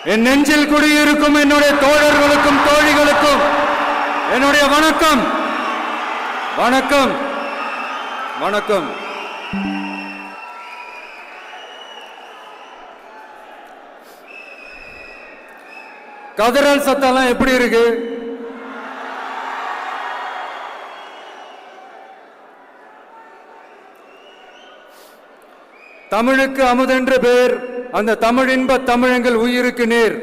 என் நெஞ்சில் குடியிருக்கும் என்னுடைய தோழர்களுக்கும் தோழிகளுக்கும் என்னுடைய வணக்கம். வணக்கம் வணக்கம். கதறல் சத்தம்லாம் எப்படி இருக்கு? தமிழுக்கு அமுதென்று பேர், அந்த தமிழ் இன்ப தமிழங்கள் உயிருக்கு நேர்.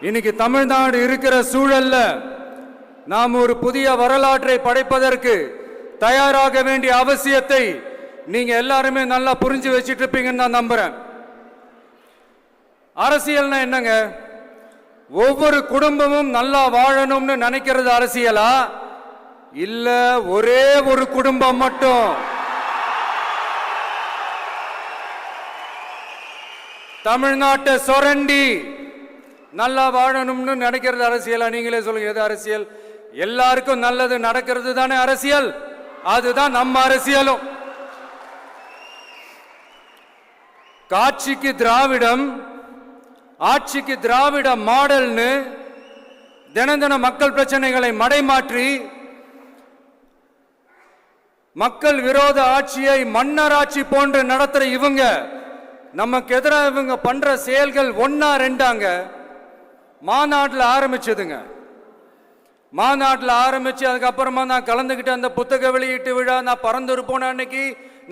இன்னைக்கு தமிழ்நாடு இருக்கிற சூழல்ல நாம் ஒரு புதிய வரலாற்றை படைப்பதற்கு தயாராக வேண்டிய அவசியத்தை நீங்க எல்லாருமே நல்லா புரிஞ்சு வச்சிட்டு இருப்பீங்கன்னு நான் நம்புறேன். அரசியல்னா என்னங்க? ஒவ்வொரு குடும்பமும் நல்லா வாழணும்னு நினைக்கிறது அரசியலா? இல்ல ஒரே ஒரு குடும்பம் மட்டும் தமிழ்நாட்டை சுரண்டி நல்லா வாழணும்னு நினைக்கிறது அரசியலா? நீங்களே சொல்லுங்க, எது அரசியல்? எல்லாருக்கும் நல்லது நடக்கிறது தானே அரசியல். அதுதான் நம்ம அரசியலும். காட்சிக்கு திராவிடம், ஆட்சிக்கு திராவிட மாடல்னு தினம் தினம் மக்கள் பிரச்சனைகளை மடைமாற்றி மக்கள் விரோத ஆட்சியை மன்னராட்சி போன்று நடத்துற இவங்க, நமக்கு எதிராக இவங்க பண்ற செயல்கள் ஒன்னா ரெண்டாங்க. மாநாட்டில் ஆரம்பிச்சதுங்க. மாநாட்டில் ஆரம்பிச்சு அதுக்கப்புறமா நான் கலந்துக்கிட்ட அந்த புத்தக வெளியீட்டு விழா, நான் பறந்துரு போன அன்னைக்கு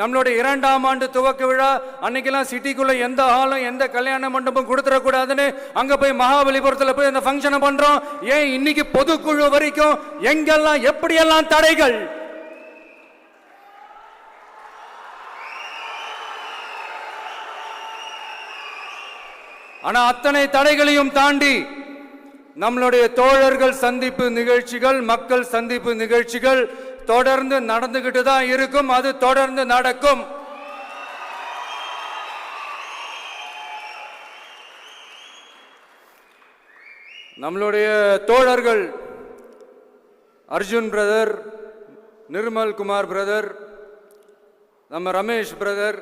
நம்மளுடைய 2ஆம் ஆண்டு துவக்க விழா அன்னைக்கெல்லாம் சிட்டிக்குள்ள எந்த ஹாலும் எந்த கல்யாண மண்டபம் கொடுத்துடக்கூடாதுன்னு அங்க போய் மகாபலிபுரத்தில் போய் அந்த ஃபங்க்ஷனை பண்றோம். ஏன் இன்னைக்கு பொதுக்குழு வரைக்கும் எங்கெல்லாம் எப்படியெல்லாம் தடைகள்? ஆனா அத்தனை தடைகளையும் தாண்டி நம்மளுடைய தோழர்கள் சந்திப்பு நிகழ்ச்சிகள், மக்கள் சந்திப்பு நிகழ்ச்சிகள் தொடர்ந்து நடந்துகிட்டு தான் இருக்கும். அது தொடர்ந்து நடக்கும். நம்மளுடைய தோழர்கள் அர்ஜுன் பிரதர், நிர்மல் குமார் பிரதர், நம்ம ரமேஷ் பிரதர்,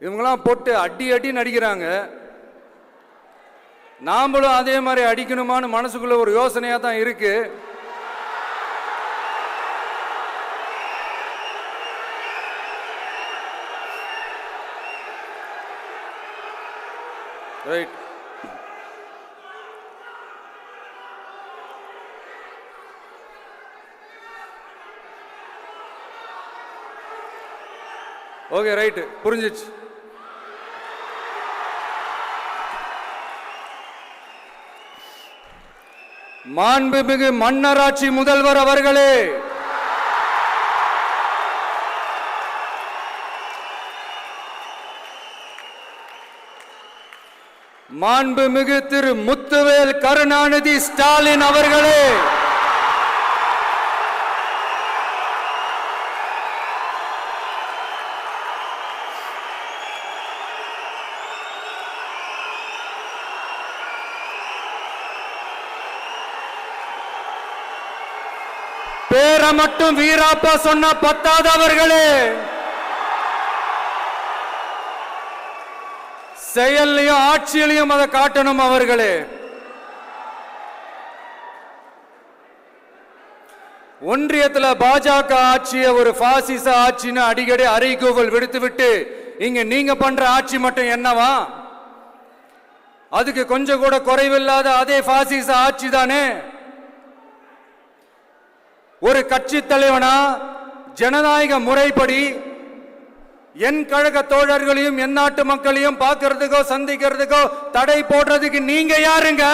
இவங்கெல்லாம் போட்டு அடி அடி நடிக்கிறாங்க. நாமளும் அதே மாதிரி அடிக்கணுமான்னு மனசுக்குள்ள ஒரு யோசனையா தான் இருக்கு. ரைட். ஓகே, ரைட், புரிஞ்சிச்சு. மாண்புமிகு மன்னராட்சி முதல்வர் அவர்களே, மாண்புமிகு திரு முத்துவேல் கருணாநிதி ஸ்டாலின் அவர்களே, பேரை மட்டும் வீராப்பா சொன்ன பத்தாதவர்களே, செயல்லையும் ஆட்சியிலையும் அதை காட்டணும் அவர்களே. ஒன்றியத்தில் பாஜக ஆட்சியை ஒரு பாசிச ஆட்சின்னு அடிக்கடி அறைகூவல் விடுத்துவிட்டு இங்க நீங்க பண்ற ஆட்சி மட்டும் என்னவா? அதுக்கு கொஞ்சம் கூட குறைவில்லாத அதே பாசிச ஆட்சி தானே. ஒரு கட்சி தலைவனா ஜனநாயக முறைப்படி என் கழக தோழர்களையும் என் நாட்டு மக்களையும் பார்க்கறதுக்கோ சந்திக்கிறதுக்கோ தடை போடுறதுக்கு நீங்க யாருங்க?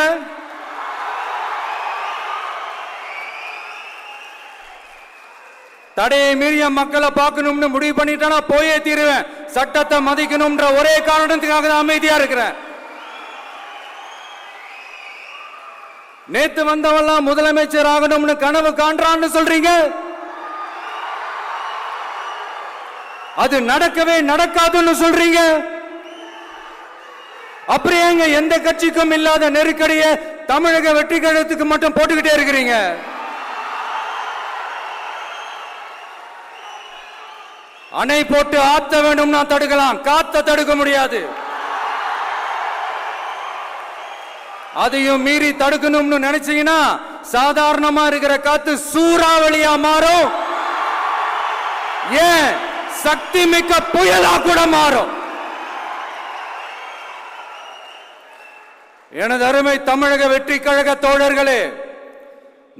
தடையை மீறிய மக்களை பார்க்கணும்னு முடிவு பண்ணிட்டா போயே தீருவேன். சட்டத்தை மதிக்கணும்ன்ற ஒரே காரணத்துக்காக தான் அமைதியா இருக்கிறேன். நேத்து வந்தவெல்லாம் முதலமைச்சர் ஆகணும்னு கனவு காண்றான்னு சொல்றீங்க. அது நடக்கவே நடக்காதுன்னு சொல்றீங்க. அப்படியே எந்த கட்சிக்கும் இல்லாத நெருக்கடியை தமிழக வெற்றி கழகத்துக்கு மட்டும் போட்டுக்கிட்டே இருக்கிறீங்க. அணை போட்டு ஆத்த வேண்டும்னா தடுக்கலாம், காத்த தடுக்க முடியாது. அதையும் மீறி தடுக்கணும்னு நினைச்சீங்கன்னா சாதாரணமா இருக்கிற காத்து சூறாவளியா மாறும், ஏன் சக்தி மிக்க புயலா கூட மாறும். எனது அருமை தமிழக வெற்றி கழக தோழர்களே,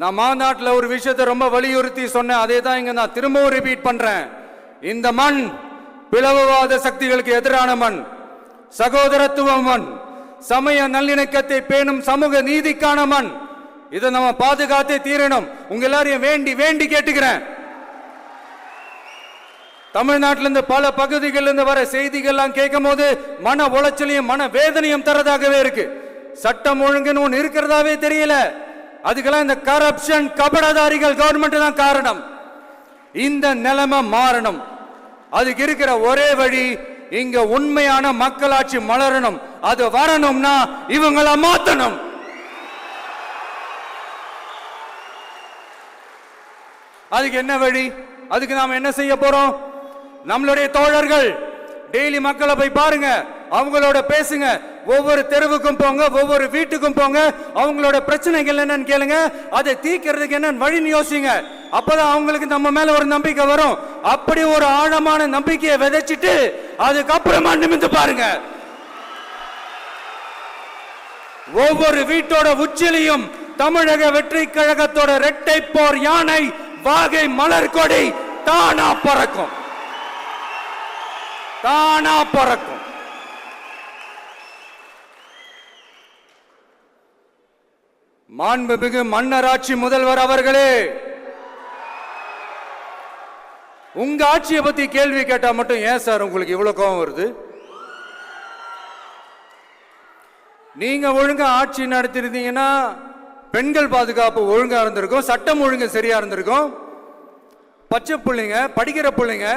நான் மாநாட்டில் ஒரு விஷயத்தை ரொம்ப வலியுறுத்தி சொன்னேன். அதே தான் இங்க நான் திரும்பவும் ரிப்பீட் பண்றேன். இந்த மண் பிளவுவாத சக்திகளுக்கு எதிரான மண், சகோதரத்துவ மண், சமய நல்லிணக்கத்தை பேணும் சமூக நீதிக்கான மண். இதை நம்ம பாதுகாத்தே தீரணும். உங்க எல்லாரையும் வேண்டி வேண்டி கேட்டுக்கிறேன். தமிழ்நாட்டிலிருந்து பல பகுதிகளிலிருந்து வர செய்திகள்லாம் கேட்கும் போது மன உளைச்சலையும் மன வேதனையும் தரதாகவே இருக்கு. சட்டம் ஒழுங்குன்னு ஒன்று இருக்கிறதாவே தெரியல. அதுக்கெல்லாம் இந்த கரப்ஷன் கபடதாரிகள் கவர்மெண்ட் தான் காரணம். இந்த நிலைமை மாறணும். அதுக்கு இருக்கிற ஒரே வழி, இங்க உண்மையான மக்களாட்சி மலரணும். அது வரணும்னா இவங்களை மாத்தணும். அதுக்கு என்ன வழி? அதுக்கு நாம என்ன செய்ய போறோம்? நம்மளுடைய தோழர்கள் டெய்லி மக்களை போய் பாருங்க, அவங்களோட பேசுங்க, ஒவ்வொரு தெருவுக்கும் போங்க, ஒவ்வொரு வீட்டுக்கும் போங்க, அவங்களோட பிரச்சனைகள் என்னன்னு கேளுங்க, அதை தீர்க்கிறதுக்கு என்னன்னு வழி யோசிங்க. அப்பதான் அவங்களுக்கு நம்ம மேல ஒரு நம்பிக்கை வரும். அப்படி ஒரு ஆழமான நம்பிக்கையை விதைச்சிட்டு அதுக்கப்புறமா நிமிந்து பாருங்க. ஒவ்வொரு வீட்டோட உச்சிலையும் தமிழக வெற்றி கழகத்தோட இரட்டை போர் யானை வாகை மலர் கொடி தானா பறக்கும், தானா பறக்கும். மாண்புமிகு மன்னராட்சி முதல்வர் அவர்களே, உங்க ஆட்சியை பத்தி கேள்வி கேட்டா மட்டும் ஏன் சார் உங்களுக்கு இவ்வளவு கோபம் வருது? நீங்க ஒழுங்கா ஆட்சி நடத்திருந்தீங்கன்னா பெண்கள் பாதுகாப்பு ஒழுங்கா இருந்திருக்கும், சட்டம் ஒழுங்கு சரியா இருந்திருக்கும். பச்சை பிள்ளைங்க, படிக்கிற பிள்ளைங்க,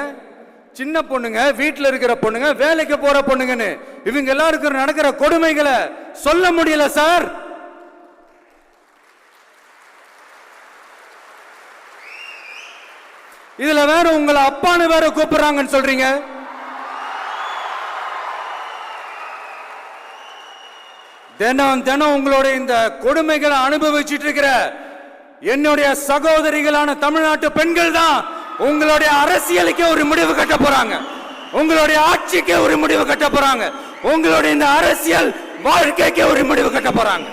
சின்ன பொண்ணுங்க, வீட்டில் இருக்கிற பொண்ணுங்க, வேலைக்கு போற பொண்ணுங்கன்னு இவங்க எல்லாருக்கும் நடக்கிற கொடுமைகளை சொல்ல முடியல சார். இதுல வேற உங்களை அப்பான்னு வேற கூப்பிடுறாங்கன்னு சொல்றீங்க. தினம் தினம் உங்களுடைய இந்த கொடுமைகளை அனுபவிச்சுட்டு இருக்கிற என்னுடைய சகோதரிகளான தமிழ்நாட்டு பெண்கள் தான் உங்களுடைய அரசியலுக்கு ஒரு முடிவு கட்ட போறாங்க, உங்களுடைய ஆட்சிக்கு ஒரு முடிவு கட்ட போறாங்க, உங்களுடைய இந்த அரசியல் வாழ்க்கைக்கு ஒரு முடிவு கட்ட போறாங்க.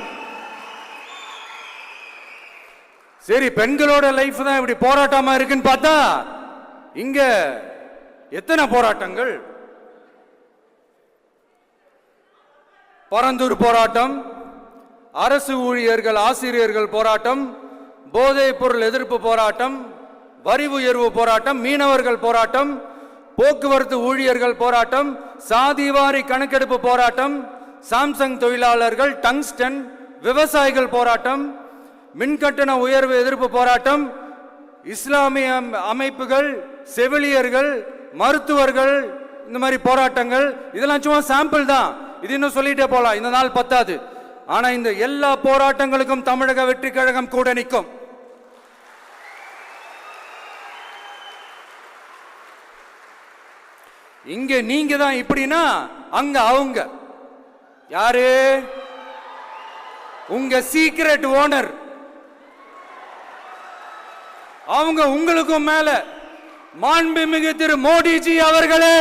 சரி, பெண்களோட லைஃப் தான் இப்படி போராட்டமா இருக்குன்னு பார்த்தா இங்க எத்தனை போராட்டங்கள்? பரந்தூர் போராட்டம், அரசு ஊழியர்கள் ஆசிரியர்கள் போராட்டம், போதைப் பொருள் எதிர்ப்பு போராட்டம், வரி உயர்வு போராட்டம், மீனவர்கள் போராட்டம், போக்குவரத்து ஊழியர்கள் போராட்டம், சாதிவாரி கணக்கெடுப்பு போராட்டம், சாம்சங் தொழிலாளர்கள், டங்ஸ்டன், விவசாயிகள் போராட்டம், மின்கட்டண உயர்வு எதிர்ப்பு போராட்டம், இஸ்லாமிய அமைப்புகள், செவிலியர்கள், மருத்துவர்கள், இந்த மாதிரி போராட்டங்கள். இதெல்லாம் சும்மா சாம்பிள் தான். இது இன்னும் சொல்லிட்டே போலாம், இந்த நாள் பத்தாது. ஆனா இந்த எல்லா போராட்டங்களுக்கும் தமிழக வெற்றி கழகம் கூட நிற்கும். இங்க நீங்க தான் இப்படின்னா அங்க அவங்க யாரு? உங்க சீக்ரெட் ஓனர். அவங்க உங்களுக்கும் மேல மாண்புமிகு திரு மோடிஜி அவர்களே,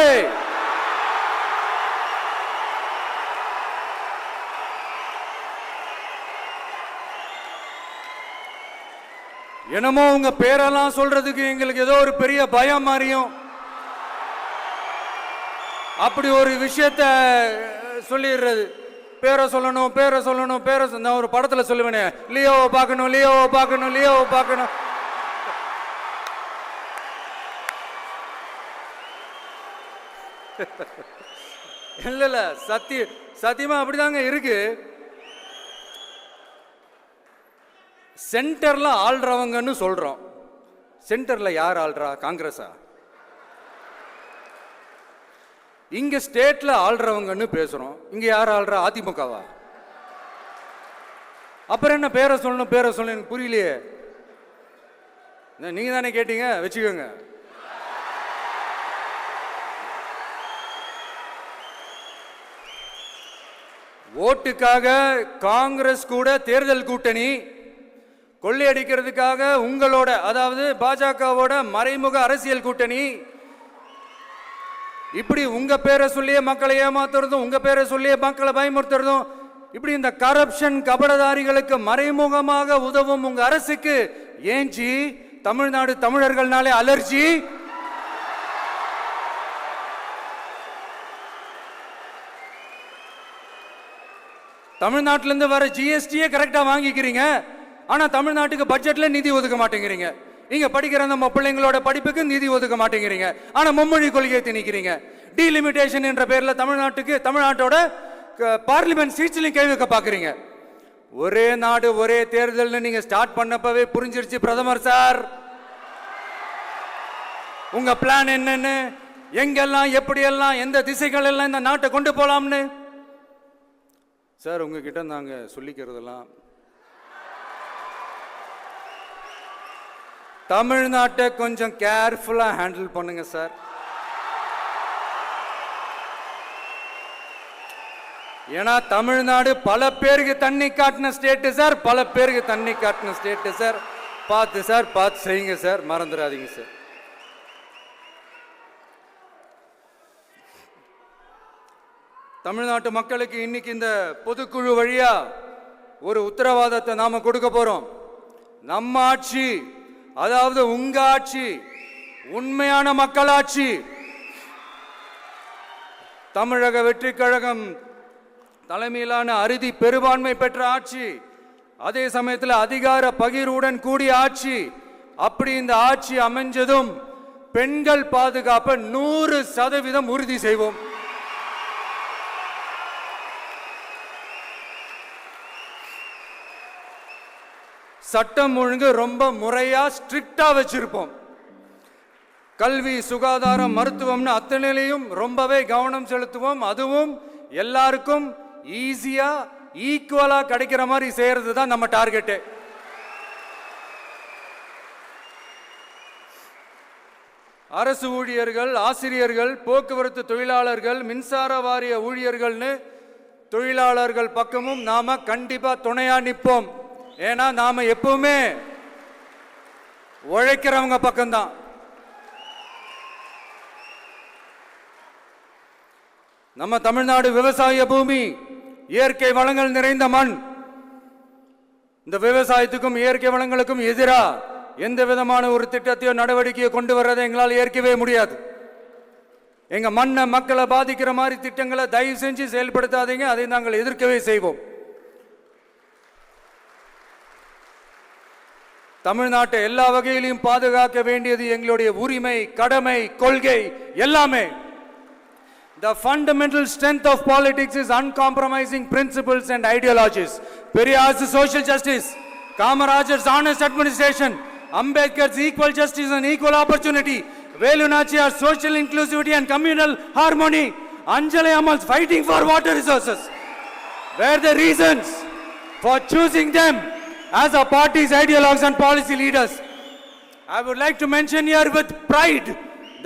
என்னமோ உங்க பேரெல்லாம் சொல்றதுக்கு எங்களுக்கு ஏதோ ஒரு பெரிய பயம் மாதிரியும் அப்படி ஒரு விஷயத்த சொல்லிடுறது. பேரை சொல்லணும், பேரை சொல்லணும், பேரை நான் ஒரு படத்துல சொல்லுவேனே, லியோவை பார்க்கணும், லியோவை பார்க்கணும், லியோவை பார்க்கணும். இல்ல இல்ல, சத்தியமா அப்படிதாங்க இருக்கு. சென்டர்ல ஆள்றவங்கன்னு சொல்றோம். சென்டர்ல யார் ஆள்றா? காங்கிரஸா? இங்க ஸ்டேட்ல ஆள்றவங்கன்னு பேசுறோம். இங்க யார் ஆள்றா? அதிமுகவா? அப்புறம் என்ன பேரை சொல்லணும், பேரை சொல்லணும்? எனக்கு புரியலையே. நீங்க தானே கேட்டீங்க, வச்சுக்கோங்க. ஓட்டுக்காக காங்கிரஸ் கூட தேர்தல் கூட்டணி, கொள்ளையடிக்கிறதுக்காக உங்களோட அதாவது பாஜகவோட மறைமுக அரசியல் கூட்டணி, இப்படி உங்க பேரை சொல்லியே மக்களை ஏமாத்துறதும் உங்க பேரை சொல்லியே மக்களை பயமுறுத்துறதும், இப்படி இந்த கரப்ஷன் கபடதாரிகளுக்கு மறைமுகமாக உதவும் உங்க அரசுக்கு ஏஞ்சி தமிழ்நாடு தமிழர்கள்னாலே அலர்ஜி. தமிழ்நாட்டிலிருந்து வர ஜிஎஸ்டியே கரெக்டா வாங்கிக்கிறீங்க, ஆனா தமிழ்நாட்டுக்கு பட்ஜெட்ல நிதி ஒதுக்க மாட்டேங்கிறீங்க. இங்க படிக்கிற நம்ம பிள்ளைங்களோட படிப்புக்கு நிதி ஒதுக்க மாட்டேங்கிறீங்க, ஆனா மும்மொழி கொள்கையை திணிக்கிறீங்க. டீலிமிட்டேஷன் என்ற பேர்ல தமிழ்நாட்டோட பார்லிமெண்ட் சீட்ஸ்லையும் கை வைக்க பாக்குறீங்க. ஒரே நாடு ஒரே தேர்தல் நீங்க ஸ்டார்ட் பண்ணப்பவே புரிஞ்சிருச்சு பிரதமர் சார் உங்க பிளான் என்னன்னு, எங்கெல்லாம் எப்படியெல்லாம் எந்த திசைகள் எல்லாம் இந்த நாட்டை கொண்டு போலாம்னு. சார் உங்ககிட்ட நாங்க சொல்லிக்கிறதெல்லாம் தமிழ்நாட்டை கொஞ்சம் கேர்ஃபுல்லா ஹேண்டில் பண்ணுங்க சார். ஏன்னா தமிழ்நாடு பல பேருக்கு தண்ணி காட்டின ஸ்டேட் சார், பல பேருக்கு தண்ணி காட்டின ஸ்டேட் சார். பார்த்து செய்யுங்க சார், மறந்துடாதீங்க சார். தமிழ்நாட்டு மக்களுக்கு இன்னைக்கு இந்த பொதுக்குழு வழியா ஒரு உத்தரவாதத்தை நாம கொடுக்க போறோம். நம்ம ஆட்சி, அதாவது உங்க ஆட்சி, உண்மையான மக்களாட்சி, தமிழக வெற்றி கழகம் தலைமையிலான அறுதி பெரும்பான்மை பெற்ற ஆட்சி, அதே சமயத்தில் அதிகார பகிர்வுடன் கூடிய ஆட்சி. அப்படி இந்த ஆட்சி அமைஞ்சதும் பெண்கள் பாதுகாப்பை 100% உறுதி செய்வோம். சட்டம் ஒழுங்கு ரொம்ப முறையா ஸ்ட்ரிக்டா வச்சிருப்போம். கல்வி, சுகாதாரம், மருத்துவம்னு அத்தனையிலையும் ரொம்பவே கவனம் செலுத்துவோம். அதுவும் எல்லாருக்கும் ஈஸியா ஈக்குவலா கிடைக்கிற மாதிரி செய்யறது தான் நம்ம டார்கெட். அரசு ஊழியர்கள், ஆசிரியர்கள், போக்குவரத்து தொழிலாளர்கள், மின்சார வாரிய ஊழியர்கள்னு தொழிலாளர்கள் பக்கமும் நாம கண்டிப்பா துணையா நிற்போம். ஏன்னா நாம எப்பவுமே உழைக்கிறவங்க பக்கம்தான். நம்ம தமிழ்நாடு விவசாய பூமி, இயற்கை வளங்கள் நிறைந்த மண். இந்த விவசாயத்துக்கும் இயற்கை வளங்களுக்கும் எதிரா எந்த விதமான ஒரு திட்டத்தையோ நடவடிக்கையை கொண்டு வர்றதை எங்களால் ஏற்கவே முடியாது. எங்க மண்ணை மக்களை பாதிக்கிற மாதிரி திட்டங்களை தயவு செஞ்சு செயல்படுத்தாதீங்க, அதை நாங்கள் எதிர்க்கவே செய்வோம். தமிழ்நாட்டை எல்லா வகையிலும் பாதுகாக்க வேண்டியது எங்களுடைய உரிமை, கடமை, கொள்கை எல்லாமே. The fundamental strength of politics is uncompromising principles and ideologies. Periyar's social justice, Kamaraj's honest administration, Ambedkar's equal justice and equal opportunity, Velu Nachiyar's social inclusivity and communal harmony, Anjali Amal's fighting for water resources were the reasons for choosing them as our party's ideologues and policy leaders. I would like to mention here with pride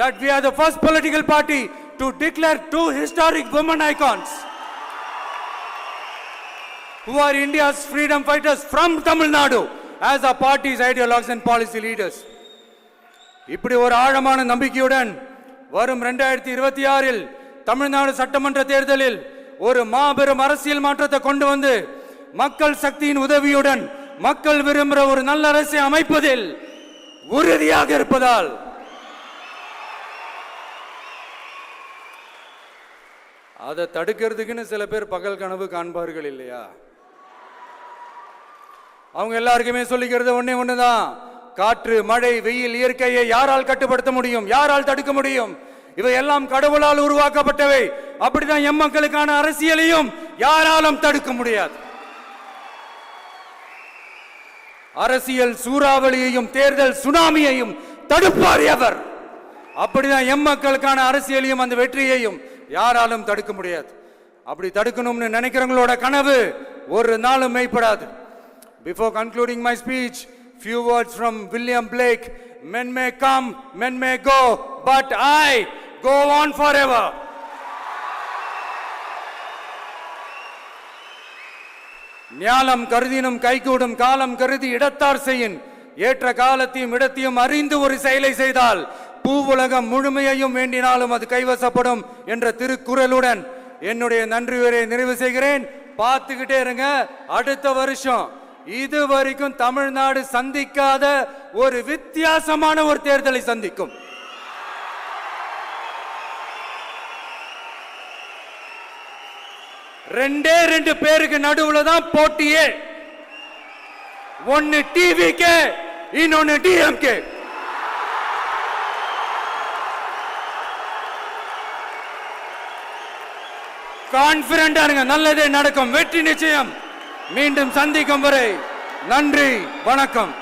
that we are the first political party to declare two historic women icons who are India's freedom fighters from Tamil Nadu as our party's ideologues and policy leaders. இப்படி ஒரு ஆழமான நம்பிக்கையுடன் வரும் 2026 தமிழ்நாடு சட்டமன்ற தேர்தலில் ஒரு மாபெரும் அரசியல் மாற்றத்தை கொண்டு வந்து மக்கள் சக்தியின் உதவியுடன் மக்கள் விரும்புகிற ஒரு நல்ல அரசை அமைப்பதில் உறுதியாக இருப்பதால் அதை தடுக்கிறதுக்குன்னு சில பேர் பகல் கனவு காண்பார்கள் இல்லையா? அவங்க எல்லாருக்குமே சொல்லிக்கிறது ஒண்ணுதான், காற்று, மழை, வெயில், இயற்கையை யாரால் கட்டுப்படுத்த முடியும்? யாரால் தடுக்க முடியும்? இவை எல்லாம் கடவுளால் உருவாக்கப்பட்டவை. அப்படிதான் எம் மக்களுக்கான அரசியலையும் யாராலும் தடுக்க முடியாது. அரசியல் சூறாவளியையும் தேர்தல் சுனாமியையும் தடுப்பார் எவர். அப்படிதான் எம் மக்களுக்கான அரசியலையும் அந்த வெற்றியையும் யாராலும் தடுக்க முடியாது. அப்படி தடுக்கணும்னு நினைக்கிறவங்களோட கனவு ஒரு நாளும் மெய்ப்படாது. Before concluding my speech, few words from William Blake. Men may come, men may go, but I go on forever. ஞாலம் கருதினும் கைகூடும் காலம் கருதி இடத்தார் செய்யின் ஏற்ற காலத்தையும் இடத்தையும் அறிந்து ஒரு செயலை செய்தால் பூவுலகம் முழுமையையும் வேண்டினாலும் அது கைவசப்படும் என்ற திருக்குறளுடன் என்னுடைய நன்றி உரையை நிறைவு செய்கிறேன். பார்த்துக்கிட்டே இருங்க. அடுத்த வருஷம் இது வரைக்கும் தமிழ்நாடு சந்திக்காத ஒரு வித்தியாசமான ஒரு தேர்தலை சந்திக்கும். ரெண்டே ரெண்டு பேருக்கு நடுவுல தான் போட்டியே. ஒன்னு டிவிகே, இன்னொன்னு டிஎம்கே. கான்பிடண்டா இருங்க, நல்லதே நடக்கும், வெற்றி நிச்சயம். மீண்டும் சந்திக்கும் வரை நன்றி, வணக்கம்.